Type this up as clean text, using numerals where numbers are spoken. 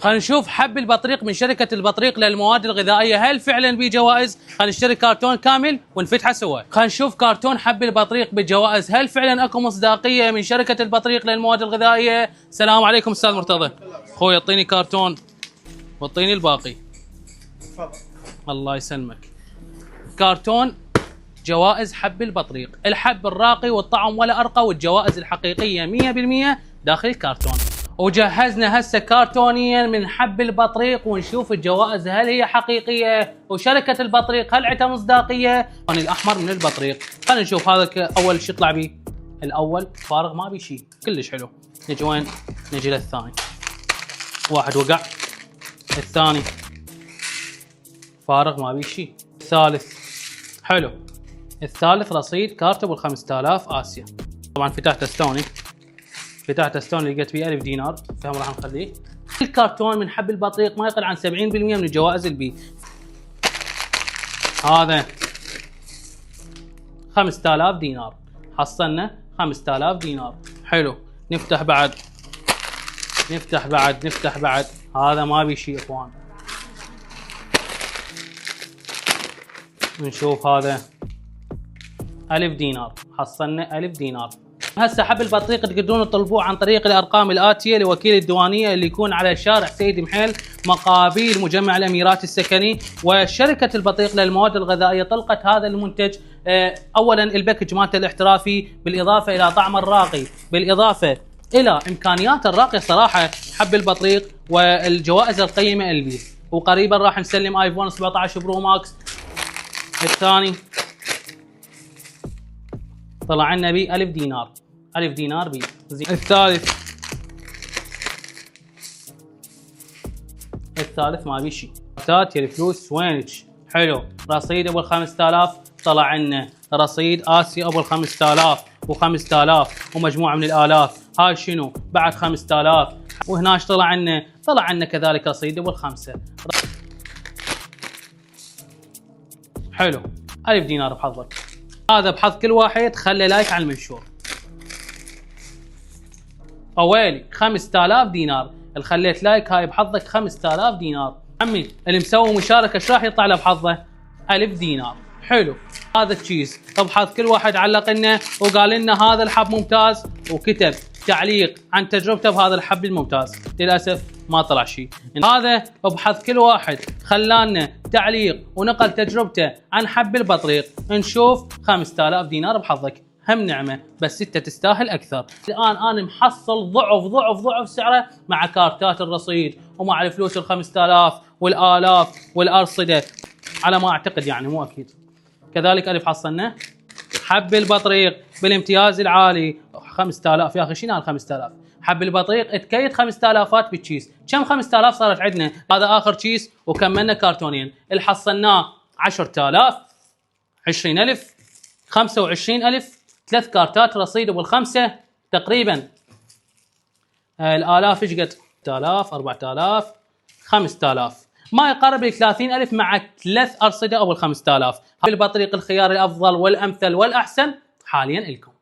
خلينا نشوف حب البطريق من شركة البطريق للمواد الغذائية، هل فعلا بيه جوائز؟ خلينا نشتري كرتون كامل ونفتحه سوا. خلينا نشوف كرتون حب البطريق بالجوائز، هل فعلا اكو مصداقية من شركة البطريق للمواد الغذائية؟ السلام عليكم استاذ مرتضى. اخوي اعطيني كرتون واعطيني الباقي. تفضل. الله يسلمك. كرتون جوائز حب البطريق، الحب الراقي والطعم ولا ارقى، والجوائز الحقيقية 100% داخل الكرتون. وجهزنا هسه كرتونيا من حب البطريق ونشوف الجوائز هل هي حقيقيه، وشركه البطريق هل عندها مصداقيه. الاحمر من البطريق، خلينا نشوف هذا اول شيء يطلع بيه. الاول فارغ ما بيه شيء، كلش حلو. نجي وين؟ نجي للثاني، واحد وقع. الثاني فارغ ما بيه شيء. الثالث حلو. الثالث رصيد كارته بال5000 اسيا. طبعا فتحت ستوني، فتحت ستون لقيت فيه 1000 دينار، فهم راح نخليه. الكرتون من حب البطريق ما يقل عن 70% من الجوائز البي. هذا 5000 دينار، حصلنا 5000 دينار. حلو. نفتح بعد، نفتح بعد، نفتح بعد. هذا ما بي شيء اخوان. نشوف هذا 1000 دينار، حصلنا 1000 دينار. هسه حب البطريق تقدرون تطلبوه عن طريق الارقام الاتيه لوكيل الديوانيه اللي يكون على شارع سيد محيل مقابل مجمع الاميرات السكني. وشركه البطريق للمواد الغذائيه طلقت هذا المنتج، اولا الباكج مالته الاحترافي، بالاضافه الى طعمه الراقي، بالاضافه الى امكانياته الراقيه صراحه حب البطريق، والجوائز القيمه البي. وقريبا راح نسلم ايفون 17 برو ماكس. الثاني طلع لنا بي 1000 دينار، 1000 دينار بي. الثالث، الثالث ما بي شيء. يا الفلوس وينك؟ حلو. رصيد ابو 5000 طلع لنا رصيد اسيا ابو 5000 و5000 ومجموعه من الالاف. هاي شنو؟ بعد 5000. وهناش طلع لنا كذلك رصيد ابو 5. حلو. 1000 دينار بحظك. هذا بحظ كل واحد. خلي لايك على المنشور. اويلي 5000 دينار، اللي خليت لايك هاي بحظك 5000 دينار. عمي اللي مسوي مشاركه ايش راح يطلع له بحظه؟ 1000 دينار. حلو. هذا التشيز بحظ كل واحد علق لنا وقال لنا هذا الحب ممتاز، وكتب تعليق عن تجربته بهذا الحب الممتاز. للاسف ما طلع شيء. هذا بحظ كل واحد خلانا تعليق ونقل تجربته عن حب البطريق. نشوف 5000 دينار بحظك، هم نعمه، بس انت تستاهل اكثر. الان انا محصل ضعف سعره مع كارتات الرصيد ومع الفلوس ال5000 والالاف والارصده على ما اعتقد، يعني مو اكيد. كذلك 1000 حصلنا. حب البطريق بالامتياز العالي 5000. يا اخي شنو هال 5000؟ حب البطريق تكيد 5000 بالتشيس. كم 5000 صارت عندنا؟ هذا اخر تشيس وكملنا كرتونين. اللي حصلناه 10000، 20000، 25000. 3 كارتات رصيد ابو الخمسه تقريبا الالاف. ايش قد؟ 3000، 4000، 5000، ما يقارب ال 30000 مع 3 ارصده ابو ال 5000. البطريق الخيار الافضل والامثل والاحسن حاليا لكم.